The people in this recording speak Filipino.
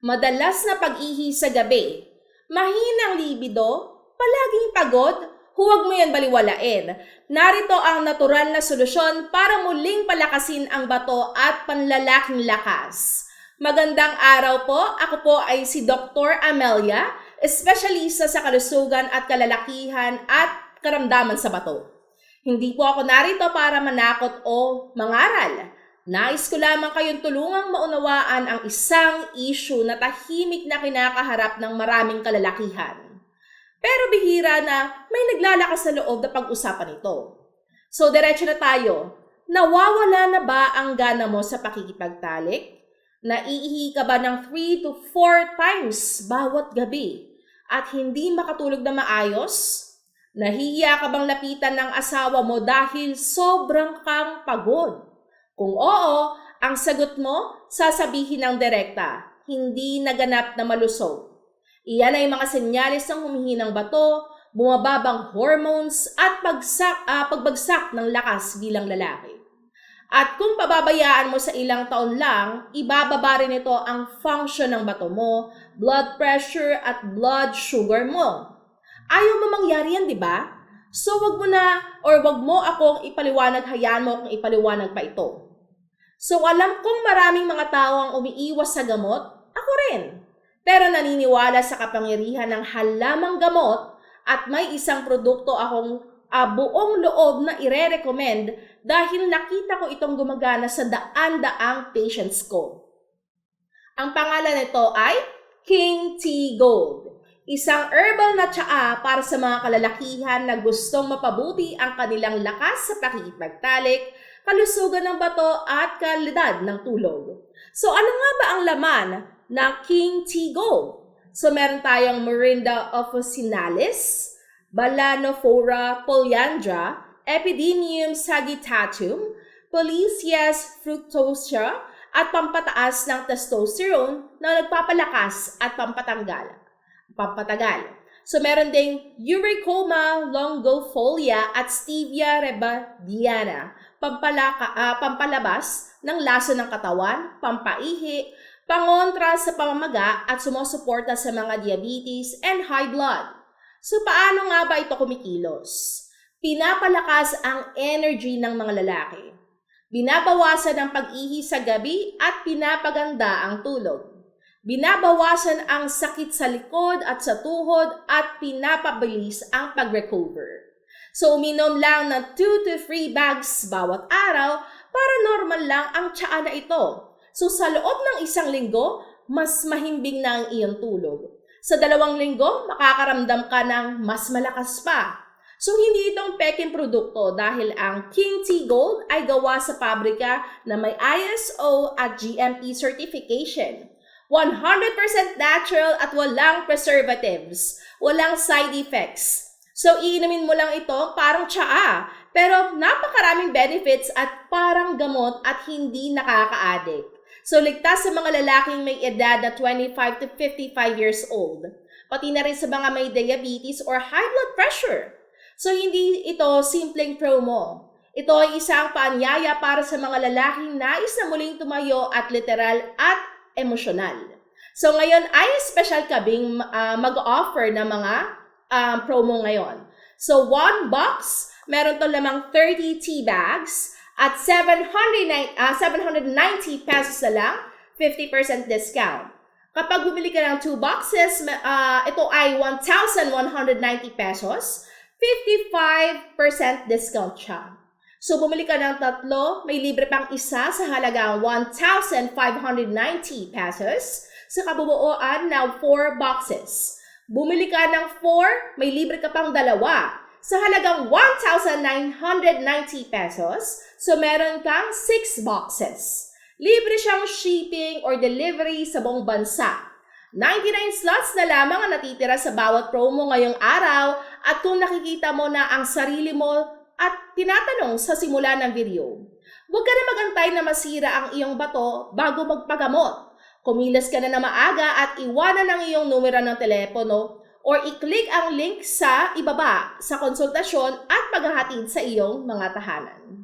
madalas na pag-ihi sa gabi, mahinang libido, palaging pagod, huwag mo yan baliwalain. Narito ang natural na solusyon para muling palakasin ang bato at panlalaking lakas. Magandang araw po, ako po ay si Dr. Amelia, espesyalista sa kalusugan at kalalakihan at karamdaman sa bato. Hindi po ako narito para manakot o mangaral. Nais ko lamang kayong tulungang maunawaan ang isang issue na tahimik na kinakaharap ng maraming kalalakihan. Pero bihira na may naglalakas sa loob na pag-usapan ito. So diretso na tayo. Nawawala na ba ang gana mo sa pakikipagtalik? Naiihi ka ba ng 3 to 4 times bawat gabi at hindi makatulog na maayos? Nahihiya ka bang lapitan ng asawa mo dahil sobrang kang pagod? Kung oo, ang sagot mo, sasabihin ng direkta, hindi naganap na malusog. Iyan ay mga senyales ng humihinang bato, bumababang hormones at pagbagsak ng lakas bilang lalaki. At kung pababayaan mo sa ilang taon lang, ibababa rin ito ang function ng bato mo, blood pressure at blood sugar mo. Ayaw mo mangyari yan, di ba? So wag mo akong ipaliwanag, hayaan mo akong ipaliwanag pa ito. So alam kong maraming mga tao ang umiiwas sa gamot, ako rin. Pero naniniwala sa kapangyarihan ng halamang gamot at may isang produkto akong buong loob na ire-recommend dahil nakita ko itong gumagana sa daan-daang patients ko. Ang pangalan nito ay King Tea Gold. Isang herbal na tsaa para sa mga kalalakihan na gustong mapabuti ang kanilang lakas sa pakikipagtalik, kalusugan ng bato at kalidad ng tulog. So ano nga ba ang laman ng King Tea Gold? So meron tayong Morinda officinalis, Balanophora polyandra, Epidenium sagittatum, Polysias fructosa at pampataas ng testosterone na nagpapalakas at pampatagal. So meron ding Eurycoma longifolia at Stevia rebaudiana, pampalabas ng laso ng katawan, pampaihi, pangontra sa pamamaga at sumusuporta sa mga diabetes and high blood. So paano nga ba ito kumikilos? Pinapalakas ang energy ng mga lalaki. Binabawasan ang pag-ihi sa gabi at pinapaganda ang tulog. Binabawasan ang sakit sa likod at sa tuhod at pinapabilis ang pag-recover. So uminom lang ng 2 to 3 bags bawat araw para normal lang ang tsaa na ito. So sa loob ng isang linggo, mas mahimbing na ang iyong tulog. Sa 2 linggo, makakaramdam ka ng mas malakas pa. So hindi itong peking produkto dahil ang King Tea Gold ay gawa sa pabrika na may ISO at GMP certification. 100% natural at walang preservatives, walang side effects. So iinumin mo lang ito parang tsaa, pero napakaraming benefits at parang gamot at hindi nakaka-addict. So ligtas sa mga lalaking may edad na 25 to 55 years old, pati na rin sa mga may diabetes or high blood pressure. So hindi ito simpleng promo. Ito ay isang paanyaya para sa mga lalaking nais na muling tumayo at literal at emosyonal. So ngayon ay special kaming mag-offer ng mga promo ngayon. So 1 box, meron to lamang 30 tea bags at 790 pesos na lang, 50% discount. Kapag bumili ka ng 2 boxes, ito ay 1,190 pesos, 55% discount siya. So bumili ka ng 3, may libre pang isa sa halagang 1,590 pesos sa kabubuoan ng 4 boxes. Bumili ka ng 4, may libre ka pang 2 sa halagang 1,990 pesos. So meron kang 6 boxes. Libre siyang shipping or delivery sa buong bansa. 99 slots na lamang ang natitira sa bawat promo ngayong araw at kung nakikita mo na ang sarili mo at tinatanong sa simula ng video, huwag ka na magantay na masira ang iyong bato bago magpagamot. Kumilos ka na maaga at iwanan ang iyong numero ng telepono or i-click ang link sa ibaba sa konsultasyon at paghahatid sa iyong mga tahanan.